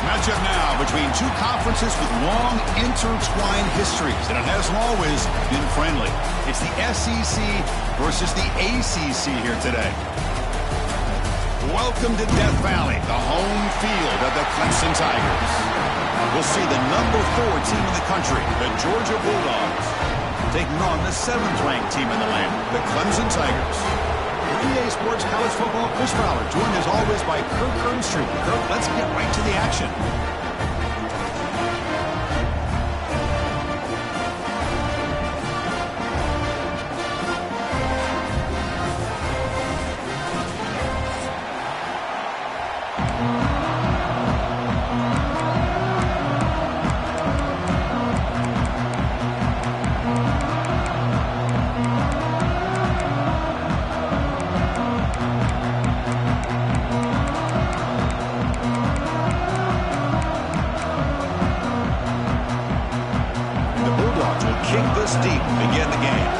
Matchup now between two conferences with long intertwined histories, and it hasn't always been friendly. It's the SEC versus the ACC here today. Welcome to Death Valley, the home field of the Clemson Tigers. We'll see the #4 team in the country, the Georgia Bulldogs, taking on the 7th-ranked team in the land, the Clemson Tigers. EA Sports College Football, Chris Fowler, joined as always by Kirk Ernstrom. Kirk, let's get right to the action. Kick this deep to begin the game.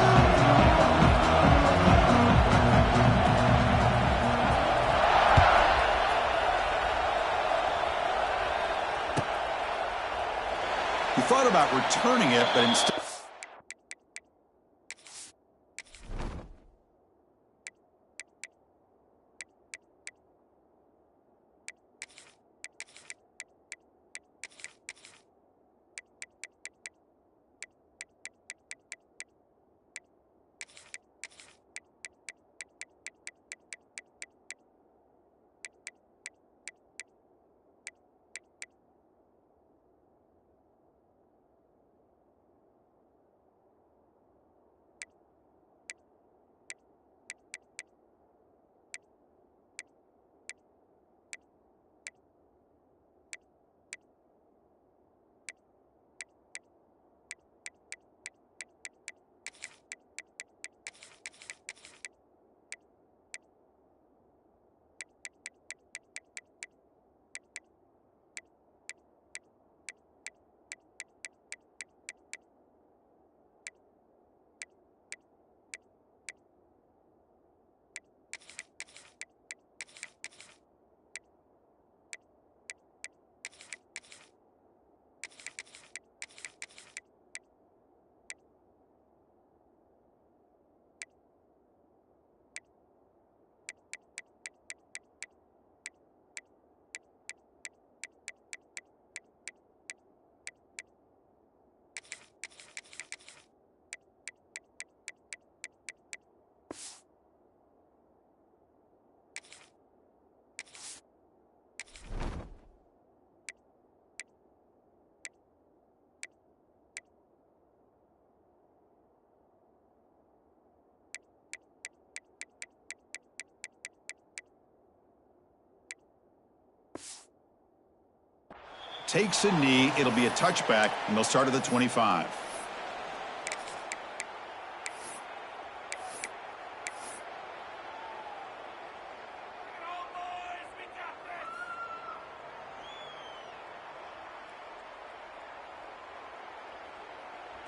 He thought about returning it, but instead... takes a knee. It'll be a touchback, and they'll start at the 25.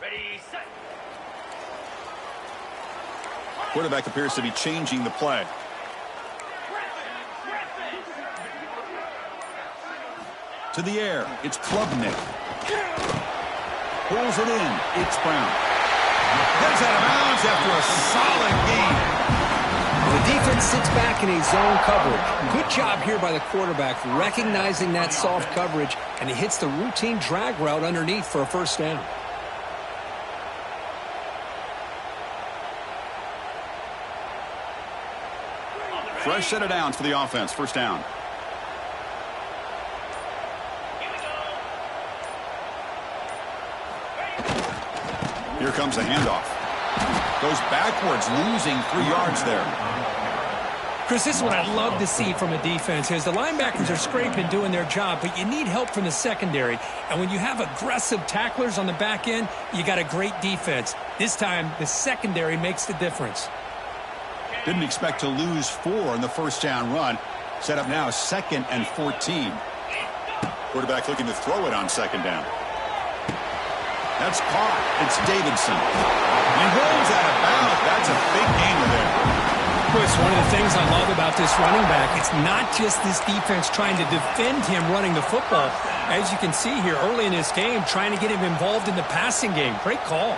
Ready, set. Quarterback appears to be changing the play. To the air, it's Klubnik. Pulls it in, it's Brown. Gets out of bounds after a solid game. The defense sits back in a zone coverage. Good job here by the quarterback recognizing that soft coverage, and he hits the routine drag route underneath for a first down. Fresh set of downs for the offense, first down. Here comes a handoff. Goes backwards, losing 3 yards there. Chris, this is what I love to see from a defense is the linebackers are scraping, doing their job, but you need help from the secondary. And when you have aggressive tacklers on the back end, you got a great defense. This time, the secondary makes the difference. Didn't expect to lose 4 in the first down run. Set up now 2nd and 14. Quarterback looking to throw it on 2nd down. That's caught. It's Davidson. He rolls out of bounds. That's a big gainer there. Well, it's one of the things I love about this running back. It's not just this defense trying to defend him running the football. As you can see here early in this game, trying to get him involved in the passing game. Great call.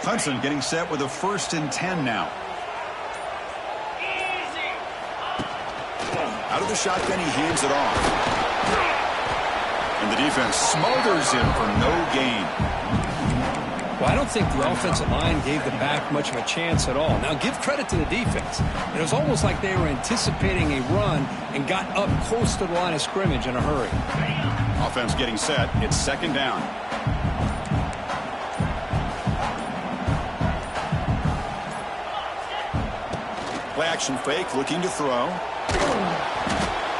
Clemson getting set with a 1st and 10 now. Out of the shotgun, he hands it off. And the defense smothers him for no gain. Well, I don't think the offensive line gave the back much of a chance at all. Now, give credit to the defense. It was almost like they were anticipating a run and got up close to the line of scrimmage in a hurry. Offense getting set. It's 2nd down. Play action fake, looking to throw.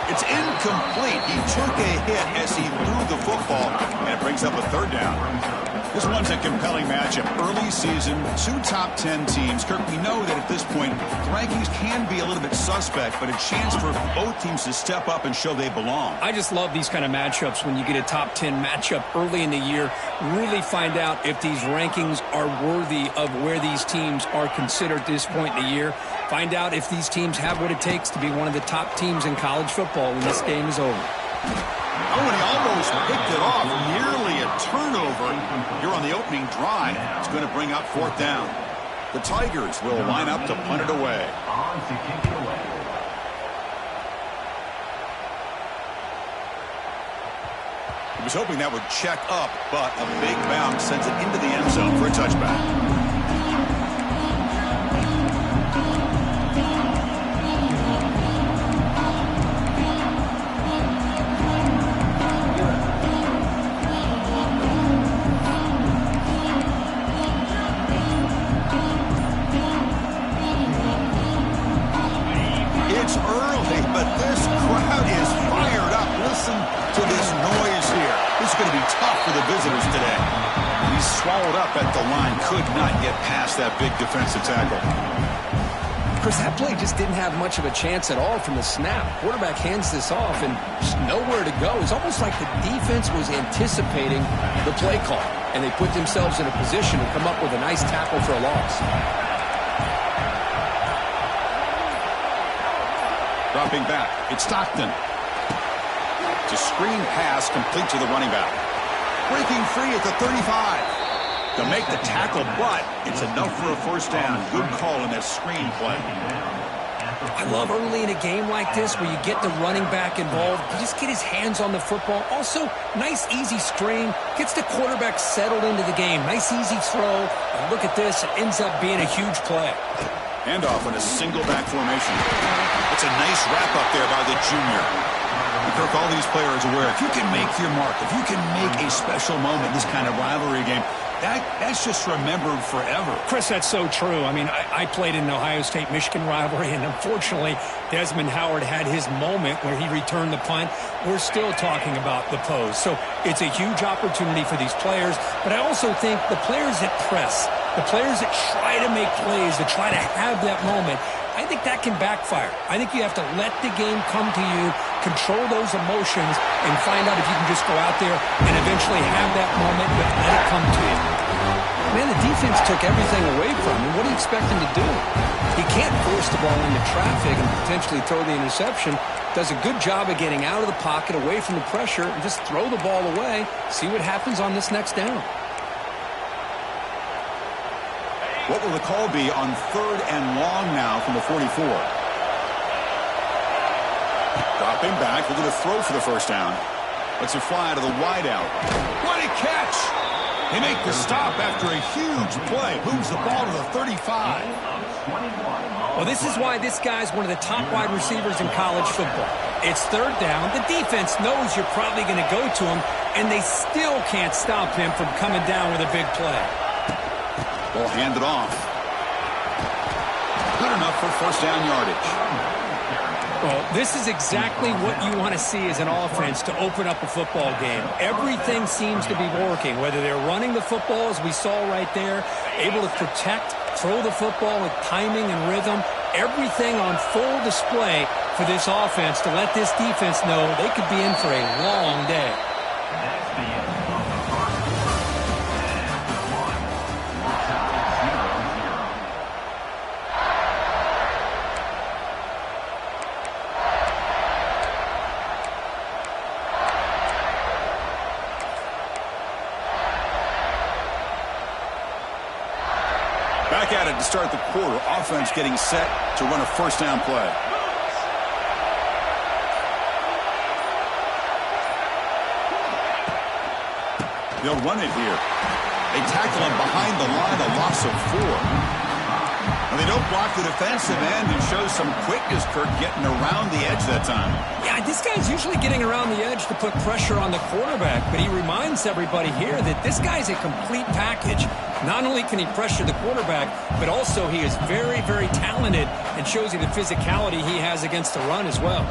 It's incomplete. He took a hit as he threw the football, and it brings up a 3rd down. This one's a compelling matchup. Early season, 2 top 10 teams. Kirk, we know that at this point, the rankings can be a little bit suspect, but a chance for both teams to step up and show they belong. I just love these kind of matchups when you get a top 10 matchup early in the year. Really find out if these rankings are worthy of where these teams are considered at this point in the year. Find out if these teams have what it takes to be one of the top teams in college football when this game is over. Oh, and he almost picked it off. Nearly a turnover here on the opening drive. It's going to bring up 4th down. The Tigers will line up to punt it away. He was hoping that would check up, but a big bounce sends it into the end zone for a touchback. Visitors today. He's swallowed up at the line, could not get past that big defensive tackle. Chris, that play just didn't have much of a chance at all from the snap. Quarterback hands this off and just nowhere to go. It's almost like the defense was anticipating the play call, and they put themselves in a position to come up with a nice tackle for a loss. Dropping back, it's Stockton. It's a screen pass complete to the running back. Breaking free at the 35 to make the tackle, but it's enough for a 1st down. Good call in that screen play. I love early in a game like this where you get the running back involved. You just get his hands on the football. Also, nice, easy screen. Gets the quarterback settled into the game. Nice, easy throw. And look at this. It ends up being a huge play. Handoff in a single back formation. It's a nice wrap up there by the junior. Kirk, all these players aware, if you can make your mark, if you can make a special moment in this kind of rivalry game, that's just remembered forever. Chris, that's so true. I mean, I played in an Ohio State-Michigan rivalry, and unfortunately, Desmond Howard had his moment where he returned the punt. We're still talking about the pose. So it's a huge opportunity for these players, but I also think the players that press, the players that try to make plays, that try to have that moment, I think that can backfire. I think you have to let the game come to you, control those emotions, and find out if you can just go out there and eventually have that moment, but let it come to you. Man, the defense took everything away from him. What do you expect him to do? He can't force the ball into traffic and potentially throw the interception. Does a good job of getting out of the pocket, away from the pressure, and just throw the ball away. See what happens on this next down. What will the call be on 3rd and long now from the 44? Dropping back, looking to throw for the 1st down. Lets it fly to the wideout. What a catch! They make the stop after a huge play. Moves the ball to the 35. Well, this is why this guy's one of the top wide receivers in college football. It's 3rd down. The defense knows you're probably going to go to him, and they still can't stop him from coming down with a big play. Ball handed off. Good enough for 1st down yardage. Well, this is exactly what you want to see as an offense to open up a football game. Everything seems to be working, whether they're running the football, as we saw right there, able to protect, throw the football with timing and rhythm. Everything on full display for this offense to let this defense know they could be in for a long day. to start the quarter. Offense getting set to run a first down play. They'll run it here. They tackle him behind the line, a loss of 4. And they don't block the defensive end and show some quickness, Kirk, getting around the edge that time. Yeah, this guy's usually getting around the edge to put pressure on the quarterback, but he reminds everybody here that this guy's a complete package. Not only can he pressure the quarterback, but also he is very, very talented and shows you the physicality he has against the run as well.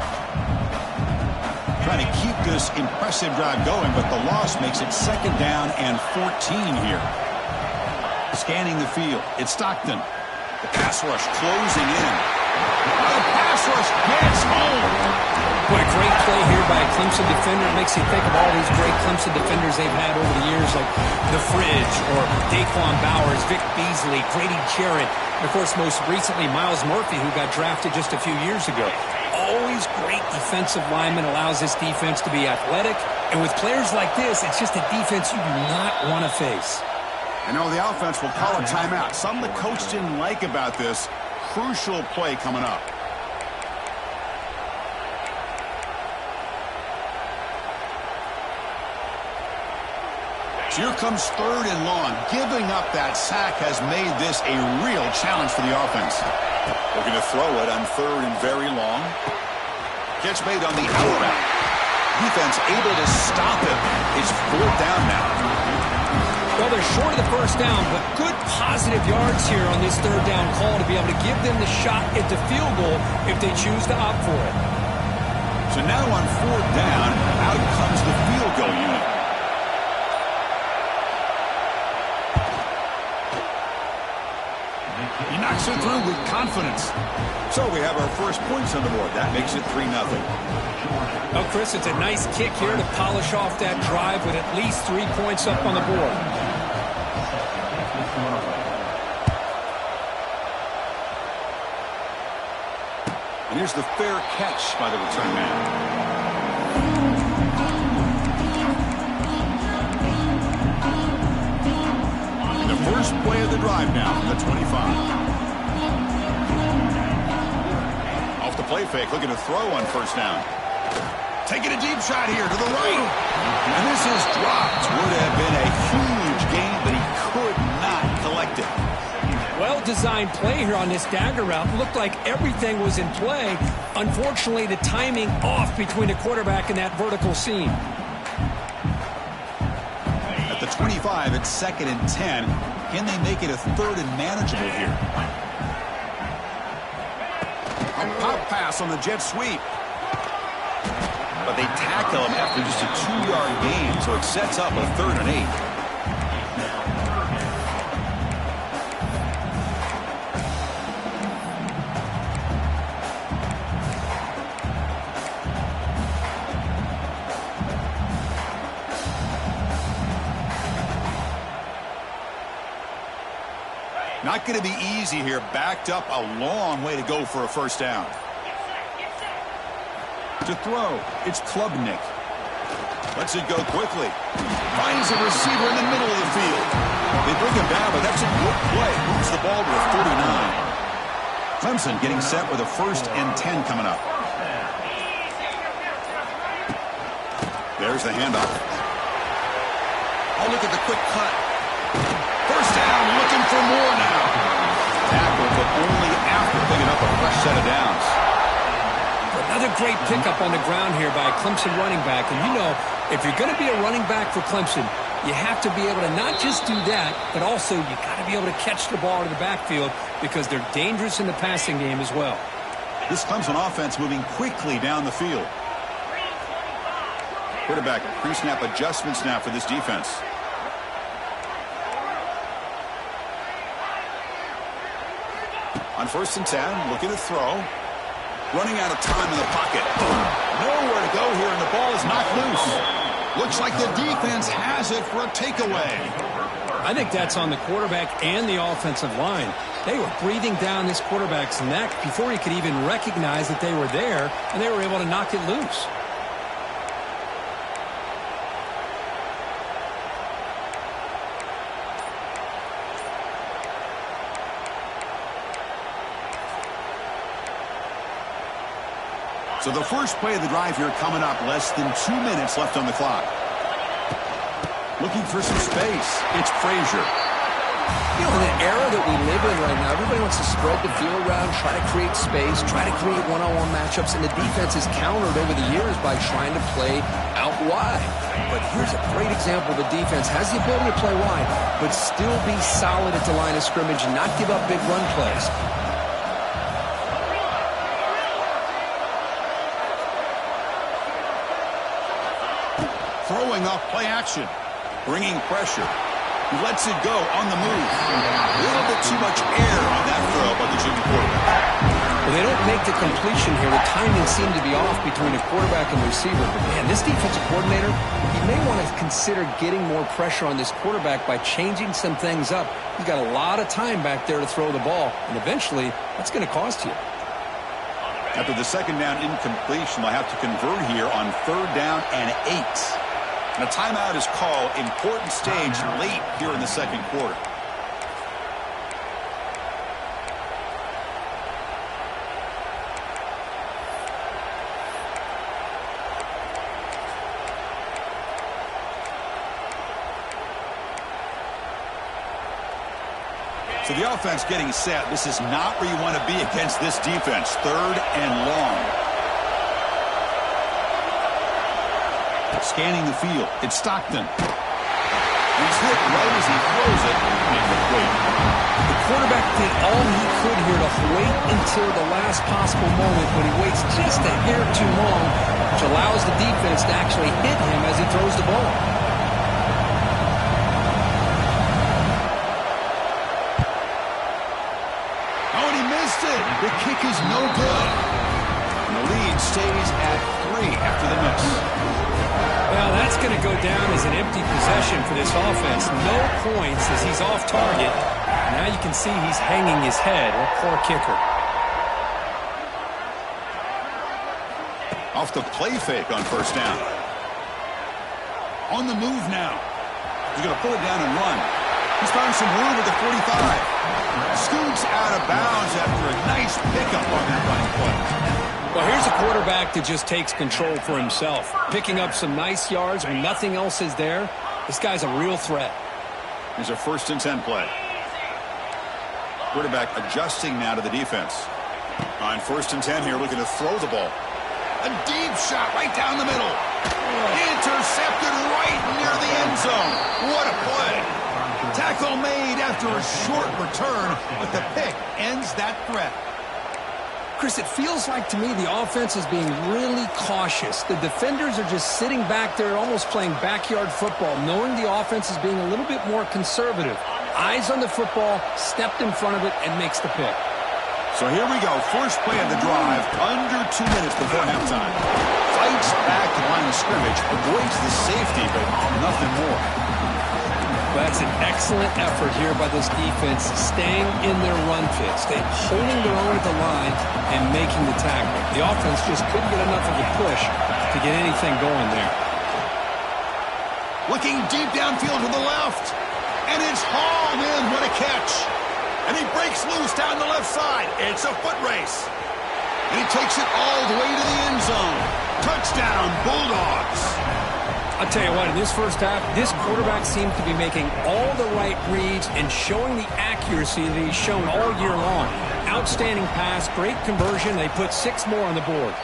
Trying to keep this impressive drive going, but the loss makes it 2nd down and 14 here. Scanning the field, it's Stockton. The pass rush closing in. The pass rush gets home. What a great play here by a Clemson defender. It makes you think of all these great Clemson defenders they've had over the years, like The Fridge or Daquan Bowers, Vic Beasley, Grady Jarrett, and, of course, most recently, Miles Murphy, who got drafted just a few years ago. Always great defensive lineman, allows this defense to be athletic. And with players like this, it's just a defense you do not want to face. I know the offense will call a timeout. Something the coach didn't like about this. Crucial play coming up. So here comes 3rd and long. Giving up that sack has made this a real challenge for the offense. Looking to throw it on 3rd and very long. Catch made on the out route. Defense able to stop it. It's 4th down now. Well, they're short of the first down, but good positive yards here on this 3rd down call to be able to give them the shot at the field goal if they choose to opt for it. So now on 4th down, out comes the field goal unit. He knocks it through with confidence. So we have our first points on the board. That makes it 3-0. Well, Chris, it's a nice kick here to polish off that drive with at least 3 points up on the board. And here's the fair catch by the return man. And the first play of the drive now from the 25. Off the play fake, looking to throw on first down. Taking a deep shot here to the right. And this is dropped. Would have been a huge gain, but he could not collect it. Well-designed play here on this dagger route. Looked like everything was in play. Unfortunately, the timing off between the quarterback and that vertical seam. At the 25, it's 2nd and 10. Can they make it a 3rd and manageable here? A pop pass on the jet sweep. But they tackle him after just a 2-yard gain, so it sets up a 3rd and 8. Not going to be easy here. Backed up a long way to go for a first down. To throw, it's Klubnik. Lets it go quickly. Finds a receiver in the middle of the field. They bring him down, but that's a good play. Moves the ball to a 49. Clemson getting set with a 1st and 10 coming up. There's the handoff. Oh, look at the quick cut. First down, looking for more now. Tackle, but only after picking up a fresh set of downs. Another great pickup on the ground here by a Clemson running back. And you know, if you're going to be a running back for Clemson, you have to be able to not just do that, but also you got to be able to catch the ball to the backfield because they're dangerous in the passing game as well. This Clemson offense moving quickly down the field. Quarterback pre-snap adjustments now for this defense. On 1st and 10, looking to throw. Running out of time in the pocket. Nowhere to go here, and the ball is knocked loose. Looks like the defense has it for a takeaway. I think that's on the quarterback and the offensive line. They were breathing down this quarterback's neck before he could even recognize that they were there, and they were able to knock it loose. So the first play of the drive here coming up. Less than 2 minutes left on the clock. Looking for some space. It's Frazier. You know, in the era that we live in right now, everybody wants to spread the field around, try to create space, try to create one-on-one matchups, and the defense is countered over the years by trying to play out wide. But here's a great example. The defense has the ability to play wide, but still be solid at the line of scrimmage and not give up big run plays. Throwing off play action. Bringing pressure. He lets it go on the move. A little bit too much air on that throw by the junior quarterback. Well, they don't make the completion here. The timing seemed to be off between a quarterback and receiver. But, man, this defensive coordinator, he may want to consider getting more pressure on this quarterback by changing some things up. He's got a lot of time back there to throw the ball, and eventually that's going to cost you. After the second down incompletion, they'll have to convert here on 3rd down and 8. And a timeout is called. Important stage late here in the second quarter. So the offense getting set. This is not where you want to be against this defense. 3rd and long. Scanning the field. It's Stockton. He's hit right as he throws it. The quarterback did all he could here to wait until the last possible moment, but he waits just a hair too long, which allows the defense to actually hit him as he throws the ball. Oh, and he missed it. The kick is no good. And the lead stays at 3 after the miss. Well, that's going to go down as an empty possession for this offense. No points as he's off target. Now you can see he's hanging his head. A poor kicker. Off the play fake on 1st down. On the move now. He's going to pull it down and run. He's found some room at the 45. Scoots out of bounds after a nice pickup on that running play. Well, here's a quarterback that just takes control for himself. Picking up some nice yards when nothing else is there. This guy's a real threat. Here's a 1st and 10 play. Quarterback adjusting now to the defense. On 1st and 10 here, looking to throw the ball. A deep shot right down the middle. Intercepted right near the end zone. What a play. Tackle made after a short return, but the pick ends that threat. Chris, it feels like to me the offense is being really cautious. The defenders are just sitting back there almost playing backyard football, knowing the offense is being a little bit more conservative. Eyes on the football, stepped in front of it, and makes the pick. So here we go. First play of the drive, under 2 minutes before halftime. Fights back to line of scrimmage, avoids the safety, but nothing more. That's an excellent effort here by this defense, staying in their run fit, staying holding their own at the line and making the tackle. The offense just couldn't get enough of a push to get anything going there. Looking deep downfield to the left, and it's hauled in. What a catch. And he breaks loose down the left side. It's a foot race. And he takes it all the way to the end zone. Touchdown, Bulldogs. I'll tell you what, in this first half, this quarterback seemed to be making all the right reads and showing the accuracy that he's shown all year long. Outstanding pass, great conversion. They put 6 more on the board.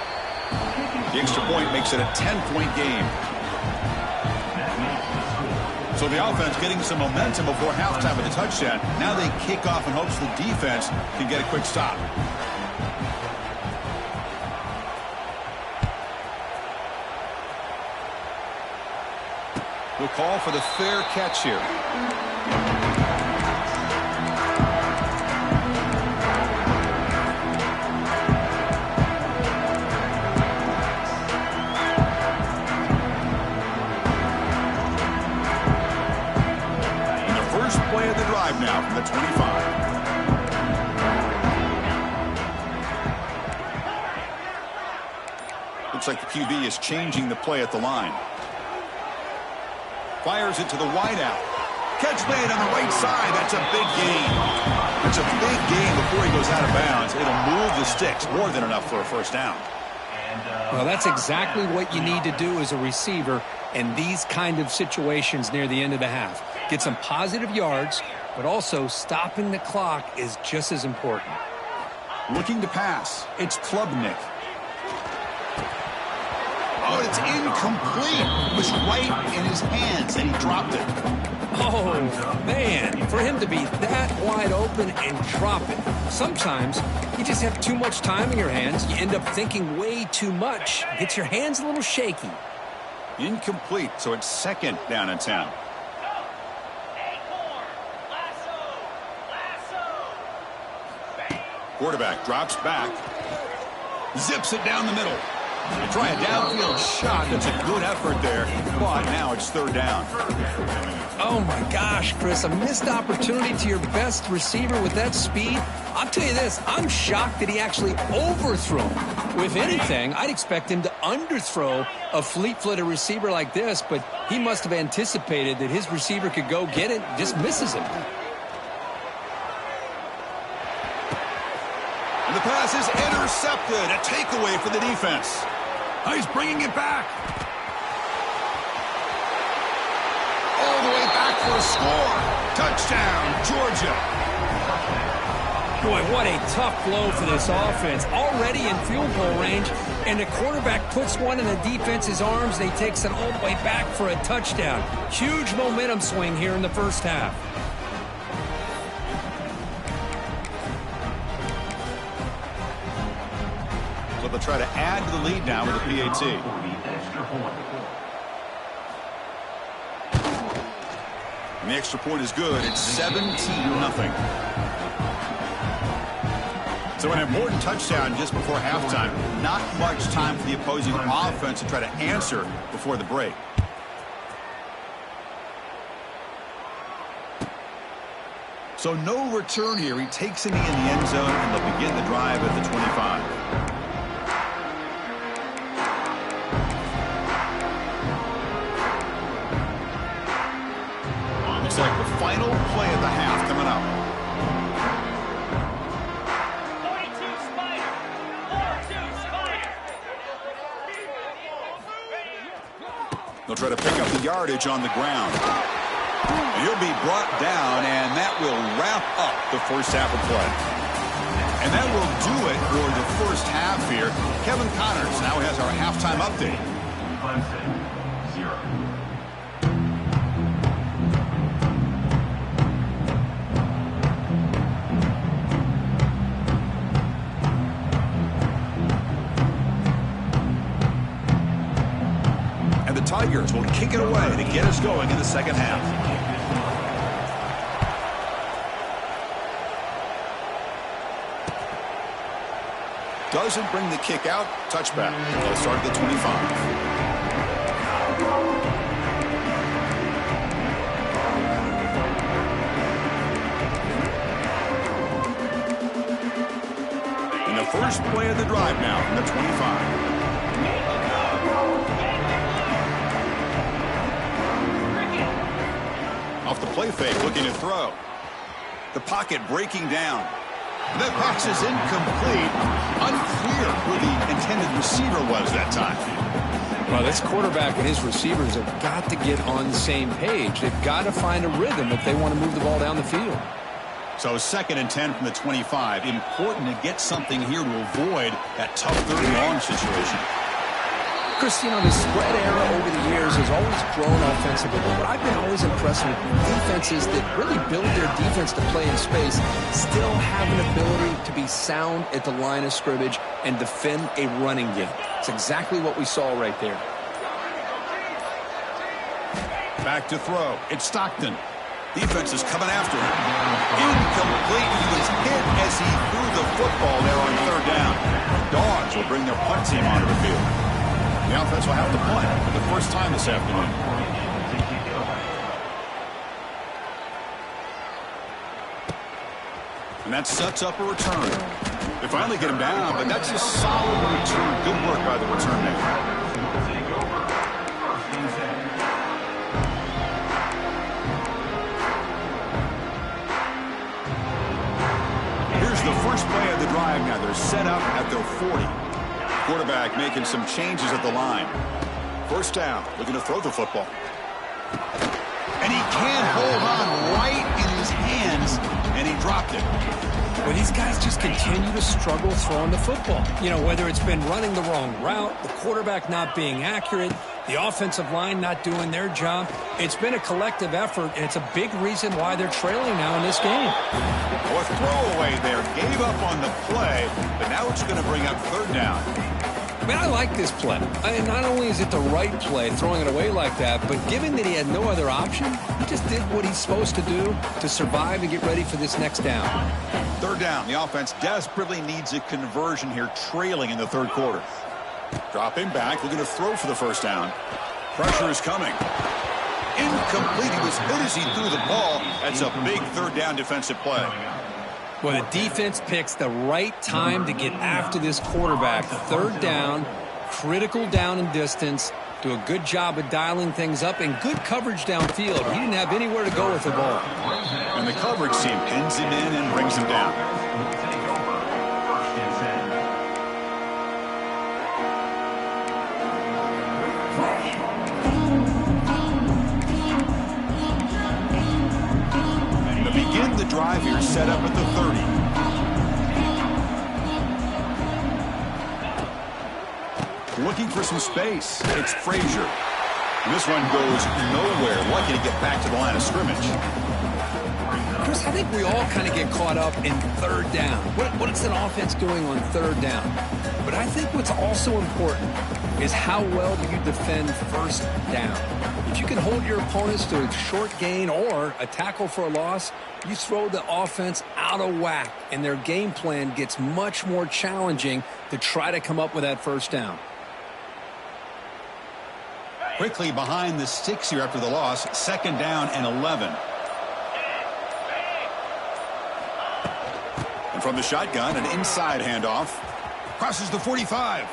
The extra point makes it a 10-point game. So the offense getting some momentum before halftime with a touchdown. Now they kick off in hopes the defense can get a quick stop. We'll call for the fair catch here. And the first play of the drive now from the 25. Looks like the QB is changing the play at the line. Fires it to the wideout. Catch made on the right side. That's a big gain. That's a big gain before he goes out of bounds. It'll move the sticks. More than enough for a first down. Well, that's exactly what you need to do as a receiver in these kind of situations near the end of the half. Get some positive yards, but also stopping the clock is just as important. Looking to pass. It's Klubnik. Oh, it's incomplete. It was right in his hands, and he dropped it. Oh, man, for him to be that wide open and drop it. Sometimes you just have too much time in your hands. You end up thinking way too much. Gets your hands a little shaky. Incomplete, so it's second down and 10. Quarterback drops back. Zips it down the middle. They try a downfield shot. That's a good effort there, but now it's third down. Oh, my gosh, Chris, a missed opportunity to your best receiver with that speed. I'll tell you this, I'm shocked that he actually overthrew him. If anything, I'd expect him to underthrow a fleet-footed receiver like this, but he must have anticipated that his receiver could go get it, just misses him. And the pass is intercepted. A takeaway for the defense. Oh, he's bringing it back. All the way back for a score. Touchdown, Georgia. Boy, what a tough blow for this offense. Already in field goal range, and the quarterback puts one in the defense's arms, and he takes it all the way back for a touchdown. Huge momentum swing here in the first half. So they'll try to add to the lead now with a PAT. And the extra point is good. It's 17-0. So an important touchdown just before halftime. Not much time for the opposing offense to try to answer before the break. So no return here. He takes it in the end zone, and they'll begin the drive at the 25. Looks like the final play of the half coming up. 42 Spider. 42 Spider. They'll try to pick up the yardage on the ground. And he'll be brought down, and that will wrap up the first half of play. And that will do it for the first half here. Kevin Connors now has our halftime update. Clemson 0. And the Tigers will kick it away to get us going in the second half. Doesn't bring the kick out. Touchback. They'll start at the 25. And the first play of the drive now from the 25. Off the play fake, looking to throw. The pocket breaking down. That pass is incomplete. Unclear who the intended receiver was that time. Well, this quarterback and his receivers have got to get on the same page. They've got to find a rhythm if they want to move the ball down the field. So 2nd and 10 from the 25. Important to get something here to avoid that tough third and long situation. Chris, you know, the spread era over the years has always grown offensively, but I've been always impressed with defenses that really build their defense to play in space, still have an ability to be sound at the line of scrimmage and defend a running game. It's exactly what we saw right there. Back to throw. It's Stockton. Defense is coming after him. Incomplete. He was hit as he threw the football there on third down. Dogs will bring their punt team onto the field. The offense will have to punt for the first time this afternoon. And that sets up a return. They finally get him down, but that's a solid return. Good work by the return man. Here's the first play of the drive now. They're set up at their 40. Quarterback making some changes at the line. First down, looking to throw the football. And he can't hold on right in his hands, and he dropped it. Well, these guys just continue to struggle throwing the football. You know, whether it's been running the wrong route, the quarterback not being accurate, the offensive line not doing their job. It's been a collective effort, and it's a big reason why they're trailing now in this game. A throwaway there. Gave up on the play, but now it's going to bring up third down. I mean, I like this play. Not only is it the right play, throwing it away like that, but given that he had no other option, he just did what he's supposed to do to survive and get ready for this next down. Third down. The offense desperately needs a conversion here, trailing in the third quarter. Dropping back, looking to throw for the first down. Pressure is coming. Incomplete. He was hit as he threw the ball. That's a big third down defensive play. Well, the defense picks the right time to get after this quarterback. Third down, critical down and distance. Do a good job of dialing things up and good coverage downfield. He didn't have anywhere to go with the ball. And the coverage team pins him in and brings him down. Begin the drive here, set up at the 30. Looking for some space. It's Frazier. And this one goes nowhere. Lucky to get back to the line of scrimmage. Chris, I think we all kind of get caught up in third down. What is an offense doing on third down? But I think what's also important is how well do you defend first down. If you can hold your opponents to a short gain or a tackle for a loss, you throw the offense out of whack, and their game plan gets much more challenging to try to come up with that first down. Quickly behind the sticks here after the loss. Second down and 11. And from the shotgun, an inside handoff. Crosses the 45.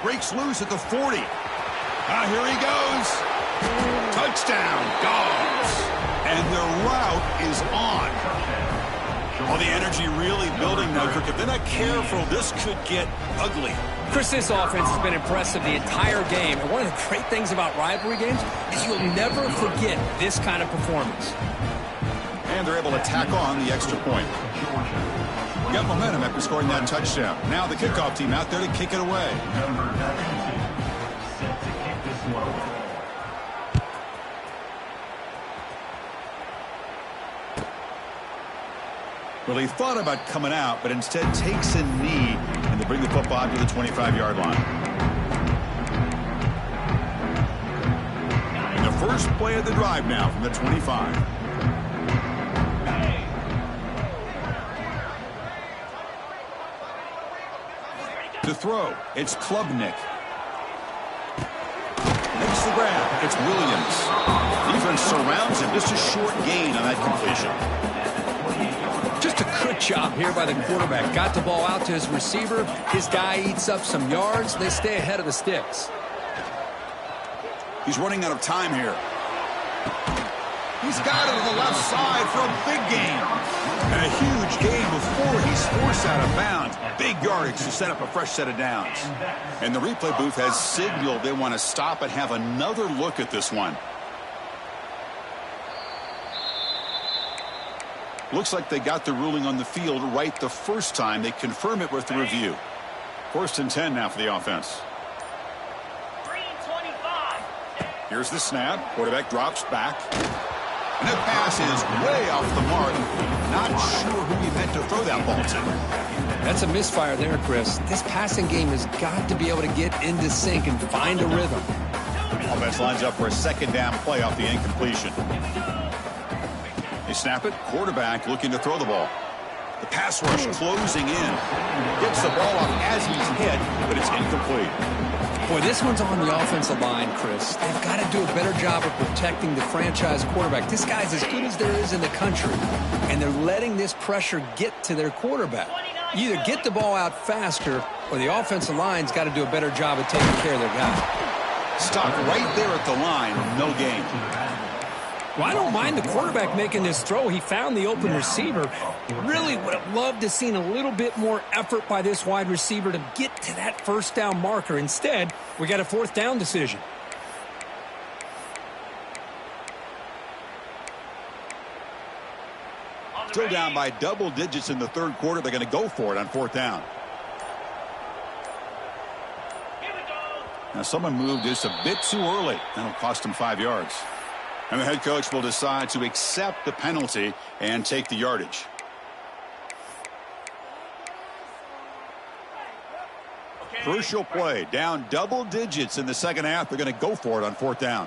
Breaks loose at the 40. Here he goes. Touchdown, Dogs. And the route is on. Well, the energy really building now, Kirk. If they're not careful, this could get ugly. Chris, this offense has been impressive the entire game. And one of the great things about rivalry games is you'll never forget this kind of performance. And they're able to tack on the extra point. Got momentum after scoring that touchdown. Now the kickoff team out there to kick it away. Set to kick this one. Well, he thought about coming out, but instead takes a knee, and they bring the football to the 25-yard line. And the first play of the drive now from the 25. To throw, it's Klubnik. Makes the grab, it's Williams. Defense surrounds him, just a short gain on that completion. Just a good job here by the quarterback. Got the ball out to his receiver. His guy eats up some yards. They stay ahead of the sticks. He's running out of time here. He's got it on the left side for a big gain. And a huge gain before he's forced out of bounds. Big yardage to set up a fresh set of downs. And the replay booth has signaled they want to stop and have another look at this one. Looks like they got the ruling on the field right the first time. They confirm it with the review. First and 10 now for the offense. Green 25. Here's the snap. Quarterback drops back. And that pass is way off the mark. Not sure who he meant to throw that ball to. That's a misfire there, Chris. This passing game has got to be able to get into sync and find a rhythm. Offense lines up for a second down play off the incompletion. They snap it. Quarterback looking to throw the ball. The pass rush closing in. Gets the ball off as he's hit, but it's incomplete. Boy, this one's on the offensive line, Chris. They've got to do a better job of protecting the franchise quarterback. This guy's as good as there is in the country, and they're letting this pressure get to their quarterback. You either get the ball out faster, or the offensive line's got to do a better job of taking care of their guy. Stopped right there at the line. No gain. Well, I don't mind the quarterback making this throw. He found the open receiver. Really would have loved to have seen a little bit more effort by this wide receiver to get to that first down marker. Instead, we got a fourth down decision. Still down by double digits in the third quarter. They're going to go for it on fourth down. Now, someone moved just a bit too early. That'll cost him 5 yards. And the head coach will decide to accept the penalty and take the yardage. Crucial play. Down double digits in the second half. They're going to go for it on fourth down.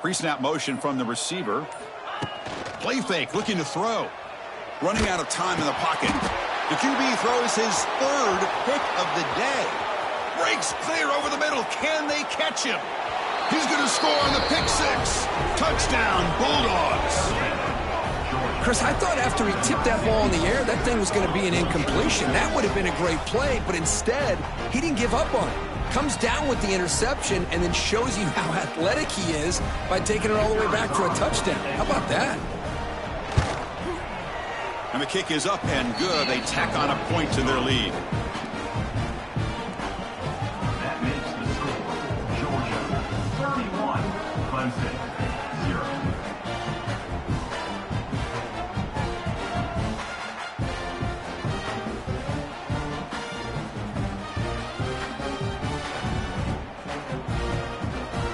Pre-snap motion from the receiver. Play fake, looking to throw. Running out of time in the pocket. The QB throws his third pick of the day. Breaks clear over the middle. Can they catch him? He's going to score on the pick six. Touchdown, Bulldogs. Chris, I thought after he tipped that ball in the air, that thing was going to be an incompletion. That would have been a great play, but instead, he didn't give up on it. Comes down with the interception and then shows you how athletic he is by taking it all the way back for a touchdown. How about that? And the kick is up and good. They tack on a point to their lead. That makes the score Georgia 31, Clemson 0.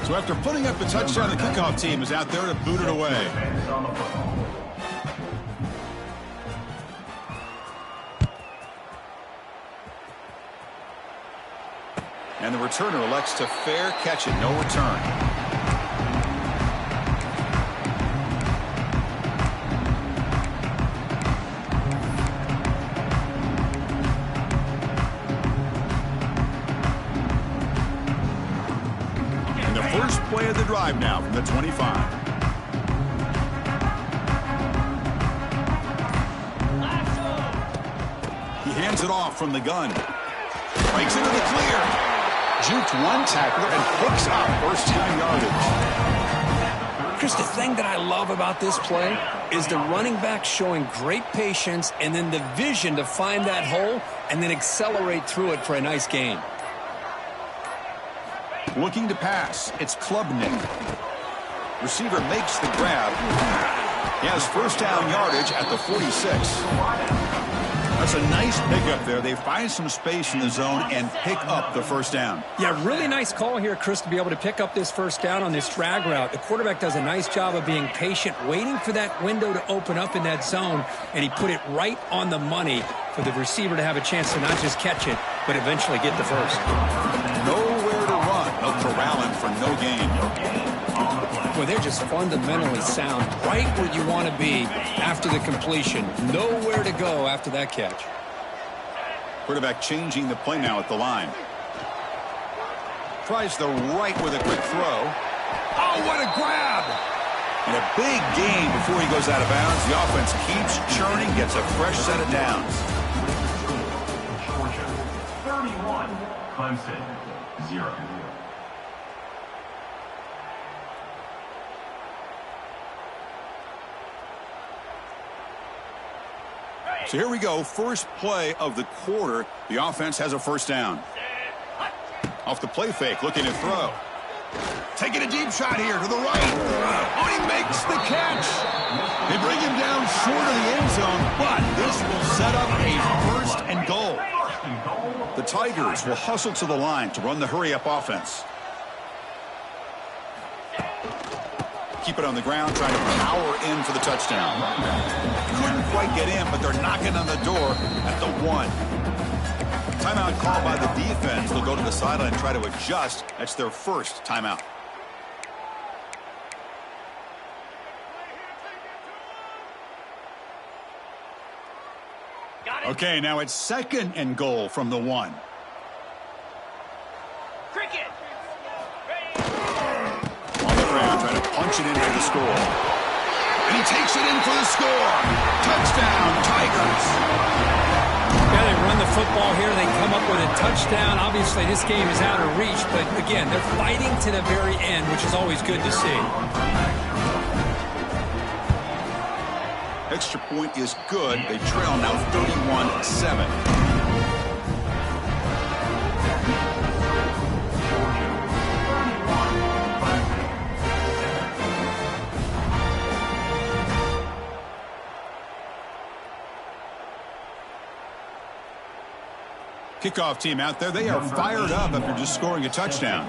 So after putting up the touchdown, the kickoff team is out there to boot it away. On the football. And the returner elects to fair catch it. No return. And the first play of the drive now from the 25. He hands it off from the gun. Breaks into the clear. Juked one tackler and picks up first down yardage. Chris, the thing that I love about this play is the running back showing great patience and then the vision to find that hole and then accelerate through it for a nice gain. Looking to pass. It's Klubnik. Receiver makes the grab. He has first down yardage at the 46. That's a nice pickup there. They find some space in the zone and pick up the first down. Yeah, really nice call here, Chris, to be able to pick up this first down on this drag route. The quarterback does a nice job of being patient, waiting for that window to open up in that zone, and he put it right on the money for the receiver to have a chance to not just catch it, but eventually get the first. Nowhere to run. No corralling for no gain. Well, they're just fundamentally sound, right where you want to be after the completion. Nowhere to go after that catch. Quarterback changing the play now at the line. Tries the right with a quick throw. Oh, what a grab! And a big gain before he goes out of bounds. The offense keeps churning, gets a fresh set of downs. Georgia 31, Clemson 0. So here we go. First play of the quarter. The offense has a first down. Off the play fake, looking to throw. Taking a deep shot here to the right. Oh, he makes the catch. They bring him down short of the end zone, but this will set up a first and goal. The Tigers will hustle to the line to run the hurry-up offense. Keep it on the ground, trying to power in for the touchdown. Couldn't quite get in, but they're knocking on the door at the 1. Timeout called by the defense. They'll go to the sideline and try to adjust. That's their first timeout. Okay, now it's second and goal from the 1. Cricket. On the ground, trying to punch it in for the score. And he takes it in for the score. Touchdown, Tigers. Yeah, they run the football here. They come up with a touchdown. Obviously, this game is out of reach, but again, they're fighting to the very end, which is always good to see. Extra point is good. They trail now 31-7. Kickoff team out there. They are fired up after just scoring a touchdown.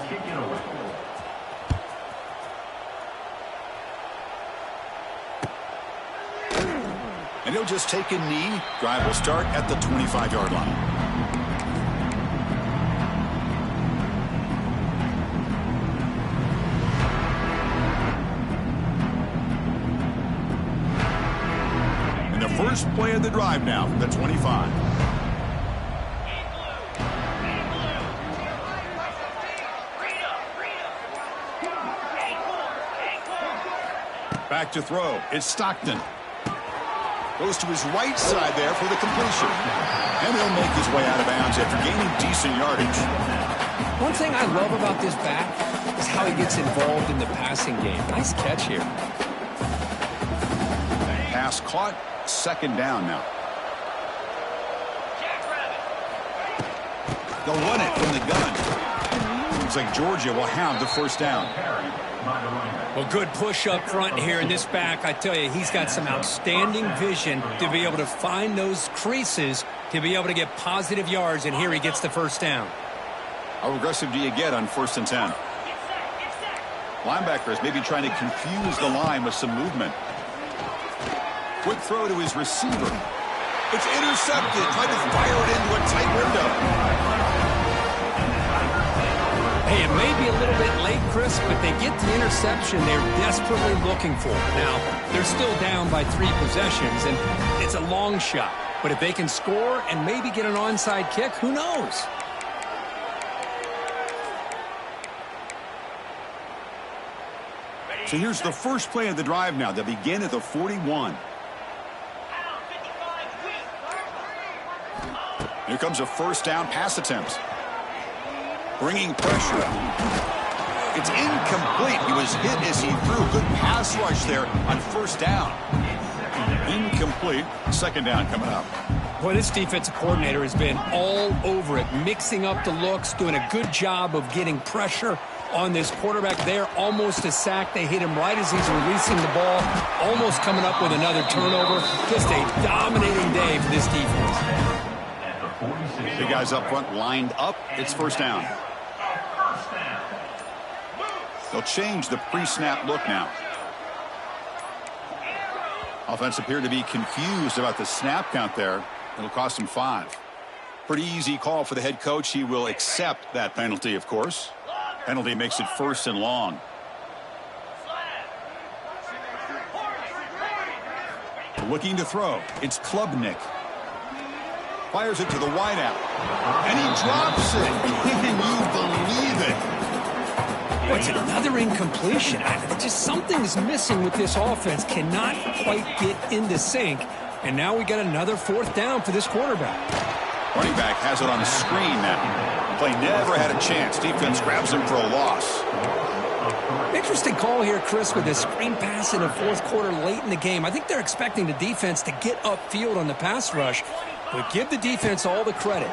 And he'll just take a knee. Drive will start at the 25-yard line. And the first play of the drive now from the 25. Back to throw. It's Stockton. Goes to his right side there for the completion. And he'll make his way out of bounds after gaining decent yardage. One thing I love about this back is how he gets involved in the passing game. Nice catch here. Pass caught. Second down now. They'll run it from the gun. Looks like Georgia will have the first down. Well, good push up front here in this back. I tell you, he's got some outstanding vision to be able to find those creases to be able to get positive yards, and here he gets the first down. How aggressive do you get on 1st and 10? Linebackers maybe trying to confuse the line with some movement. Quick throw to his receiver. It's intercepted. Trying to fire it into a tight window. Hey, it may be a little bit late, Chris, but they get the interception they're desperately looking for. Now, they're still down by 3 possessions, and it's a long shot. But if they can score and maybe get an onside kick, who knows? So here's the first play of the drive now. They begin at the 41. Here comes a first down pass attempt. Bringing pressure. It's incomplete. He was hit as he threw. Good pass rush there on first down. Incomplete. Second down coming up. Boy, this defensive coordinator has been all over it, mixing up the looks, doing a good job of getting pressure on this quarterback there. Almost a sack. They hit him right as he's releasing the ball. Almost coming up with another turnover. Just a dominating day for this defense. The guys up front lined up. It's first down. They'll change the pre-snap look now. Offense appeared to be confused about the snap count there. It'll cost him 5. Pretty easy call for the head coach. He will accept that penalty, of course. Penalty makes it 1st and long. Looking to throw. It's Klubnik. Fires it to the wideout. And he drops it. Can you believe it? What's another incompletion? Just something is missing with this offense. Cannot quite get into sync. And now we got another 4th down for this quarterback. Running back has it on the screen now. Play never had a chance. Defense grabs him for a loss. Interesting call here, Chris, with this screen pass in the 4th quarter late in the game. I think they're expecting the defense to get upfield on the pass rush. But give the defense all the credit.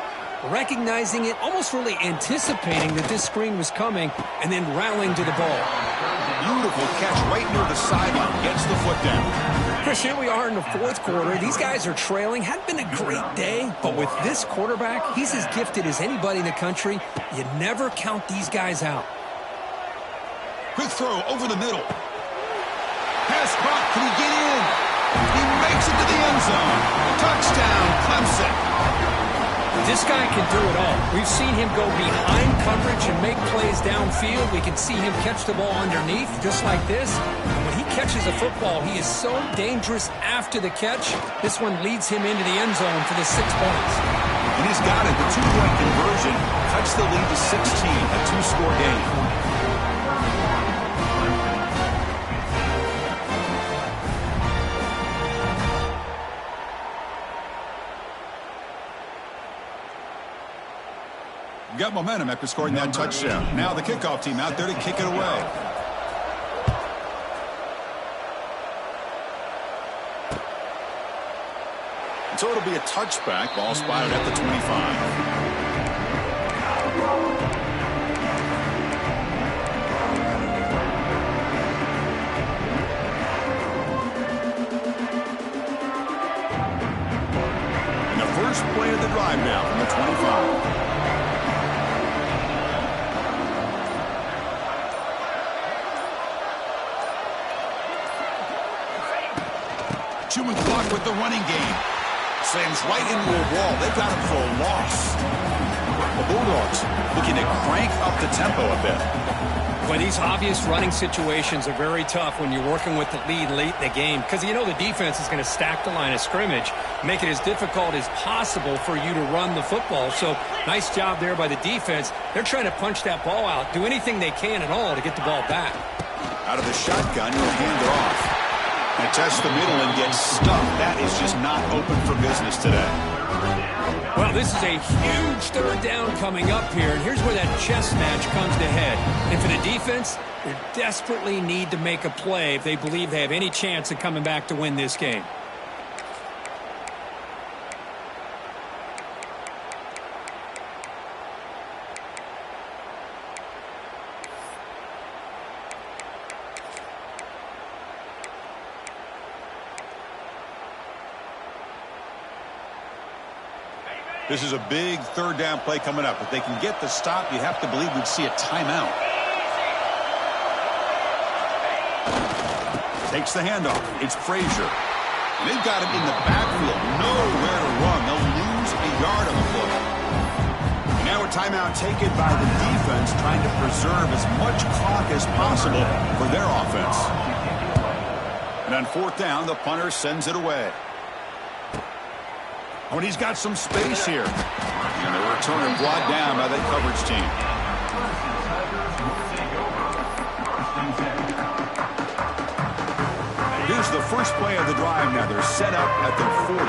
Recognizing it, almost really anticipating that this screen was coming, and then rallying to the ball. Beautiful catch right near the sideline. Gets the foot down. Chris, here we are in the 4th quarter. These guys are trailing. Hadn't been a great day, but with this quarterback, he's as gifted as anybody in the country. You never count these guys out. Quick throw over the middle. Pass caught. Can he get in? He makes it to the end zone. Touchdown, Clemson. This guy can do it all. We've seen him go behind coverage and make plays downfield. We can see him catch the ball underneath, just like this. And when he catches a football, he is so dangerous after the catch. This one leads him into the end zone for the 6 points. And he's got it. The 2-point conversion cuts the lead to 16, a 2-score game. Got momentum after scoring that touchdown. Now the kickoff team out there to kick it away. So it'll be a touchback. Ball spotted at the 25. First play of the drive now from the 25. Chewing clock with the running game. Slams right into a wall. They've got him for a loss. The Bulldogs looking to crank up the tempo a bit. Well, these obvious running situations are very tough when you're working with the lead late in the game because you know the defense is going to stack the line of scrimmage, make it as difficult as possible for you to run the football. So nice job there by the defense. They're trying to punch that ball out, do anything they can at all to get the ball back. Out of the shotgun, he'll hand it off. And test the middle and get stuffed. That is just not open for business today. Well, this is a huge third down coming up here, and here's where that chess match comes to head. And for the defense, they desperately need to make a play if they believe they have any chance of coming back to win this game. This is a big third down play coming up. If they can get the stop, you have to believe we'd see a timeout. Takes the handoff. It's Frazier. And they've got him in the backfield. Nowhere to run. They'll lose a yard on the play. And now a timeout taken by the defense, trying to preserve as much clock as possible for their offense. And on fourth down, the punter sends it away. Oh, and he's got some space here. And the returner brought down by that coverage team. Here's the first play of the drive now. They're set up at their 40.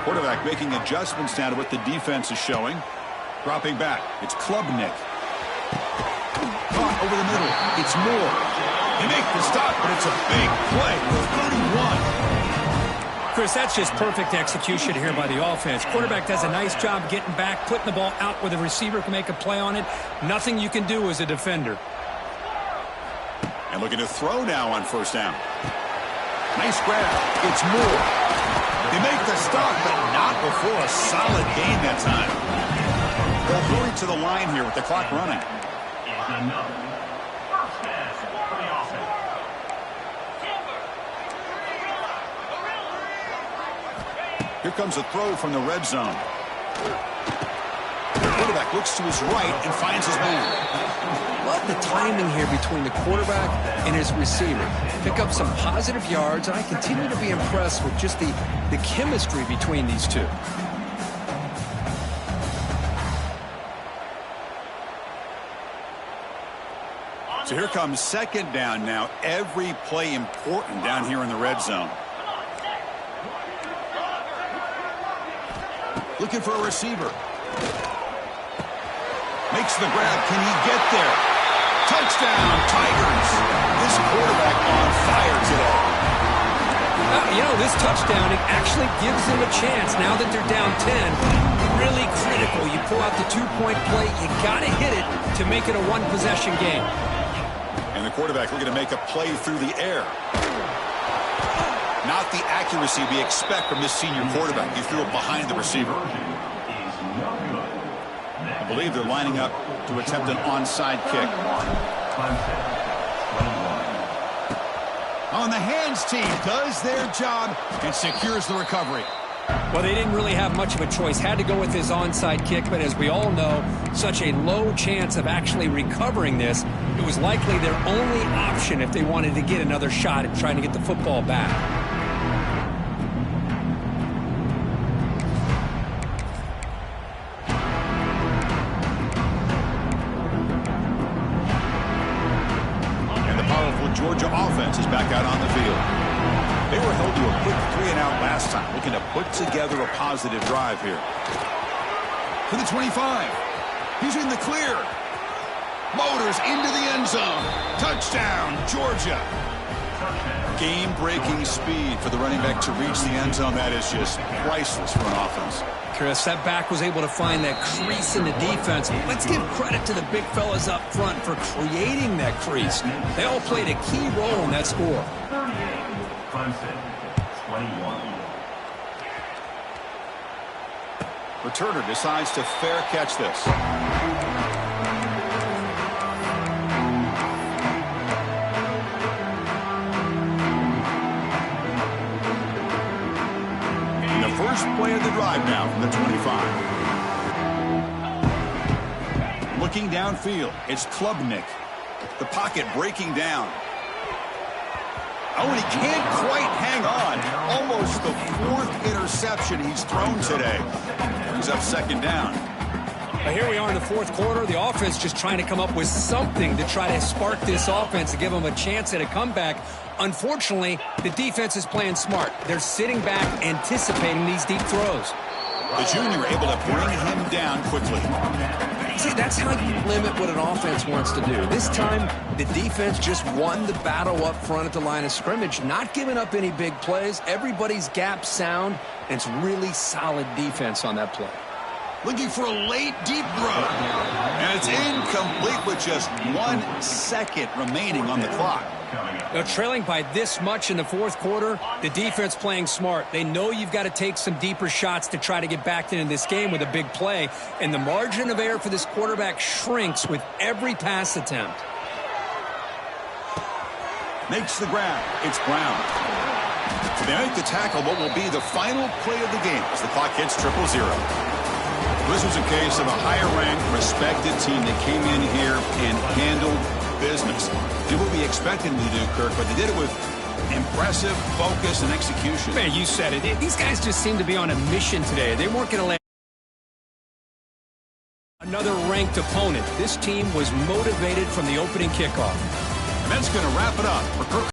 Quarterback making adjustments now to what the defense is showing. Dropping back. It's Klubnik. Caught over the middle. It's Moore. They make the stop, but it's a big play with 31. Chris, that's just perfect execution here by the offense. Quarterback does a nice job getting back, putting the ball out where the receiver can make a play on it. Nothing you can do as a defender. And looking to throw now on first down. Nice grab. It's Moore. They make the stop, but not before a solid gain that time. They'll hurry to the line here with the clock running. Here comes a throw from the red zone. The quarterback looks to his right and finds his man. Love the timing here between the quarterback and his receiver. Pick up some positive yards, and I continue to be impressed with just the chemistry between these two. So here comes second down now. Every play important down here in the red zone. Looking for a receiver. Makes the grab. Can he get there? Touchdown, Tigers. This quarterback on fire today. You know, this touchdown, it actually gives them a chance now that they're down 10. Really critical. You pull out the two-point play. You got to hit it to make it a one-possession game. And the quarterback looking to make a play through the air. Not the accuracy we expect from this senior quarterback. He threw it behind the receiver. I believe they're lining up to attempt an onside kick. On the hands team does their job and secures the recovery. Well, they didn't really have much of a choice. Had to go with this onside kick, but as we all know, such a low chance of actually recovering this. It was likely their only option if they wanted to get another shot at trying to get the football back. Georgia offense is back out on the field. They were held to a quick 3-and-out last time, looking to put together a positive drive here. to the 25. He's in the clear. Motors into the end zone. Touchdown, Georgia. Game-breaking speed for the running back to reach the end zone. That is just priceless for an offense. Chris, that back was able to find that crease in the defense. Let's give credit to the big fellas up front for creating that crease. They all played a key role in that score. 38, Clemson, 21. Returner decides to fair catch this. First play of the drive now from the 25. Looking downfield, it's Klubnik. The pocket breaking down. Oh, and he can't quite hang on. Almost the 4th interception he's thrown today. Brings up second down. Here we are in the 4th quarter. The offense just trying to come up with something to try to spark this offense to give them a chance at a comeback. Unfortunately, the defense is playing smart. They're sitting back, anticipating these deep throws. The junior able to bring him down quickly. See, that's how you limit what an offense wants to do. This time, the defense just won the battle up front at the line of scrimmage, not giving up any big plays. Everybody's gap sound, and it's really solid defense on that play. Looking for a late deep throw. And it's incomplete with just 1 second remaining on the clock. Now, trailing by this much in the 4th quarter, the defense playing smart. They know you've got to take some deeper shots to try to get back into this game with a big play. And the margin of error for this quarterback shrinks with every pass attempt. Makes the grab. It's Brown. They make the tackle what will be the final play of the game as the clock hits 0-0. This was a case of a higher-ranked, respected team that came in here and handled business. Did what we expected them to do, Kirk, but they did it with impressive focus and execution. Man, you said it. These guys just seem to be on a mission today. They weren't going to let another ranked opponent. This team was motivated from the opening kickoff. And that's going to wrap it up for Kirk.